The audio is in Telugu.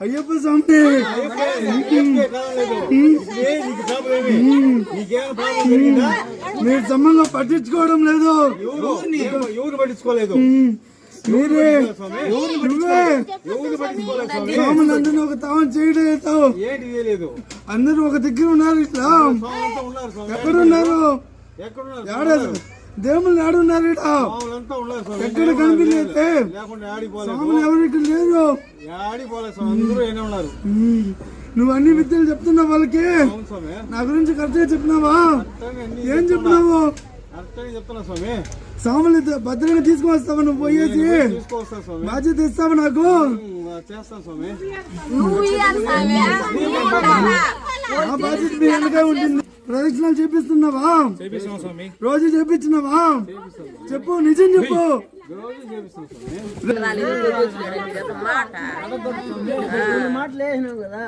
అయ్యప్ప స్వామి మీరు సమంగా పట్టించుకోవడం లేదు. ఎవరు పట్టించుకోలేదు. మీరే నువ్వే స్వాములందరినీ ఒక తావం చేయలేదు. అందరూ ఒక దగ్గర ఉన్నారు. ఇట్లా ఎక్కడున్నారు? దేవుళ్ళు ఆడున్నారు. ఎక్కడ కనిపించే స్వాములు ఎవరికి లేరు. నువ్వు అన్ని విద్యలు చెప్తున్నావు వాళ్ళకి. నా గురించి కరెక్ట్గా చెప్పినావా? ఏం చెప్పినావు? స్వాములు భద్రంగా తీసుకువస్తావా? నువ్వు పోయేసి బాధ్యత ఇస్తావా? నాకు ఆ బాధ్యత మీ వెనక ఉంటుంది. ప్రదక్షిణాలు చేపిస్తున్నావా? రోజు చేపించినావా? చెప్పు, నిజం చెప్పు. మాటలేసినావు కదా.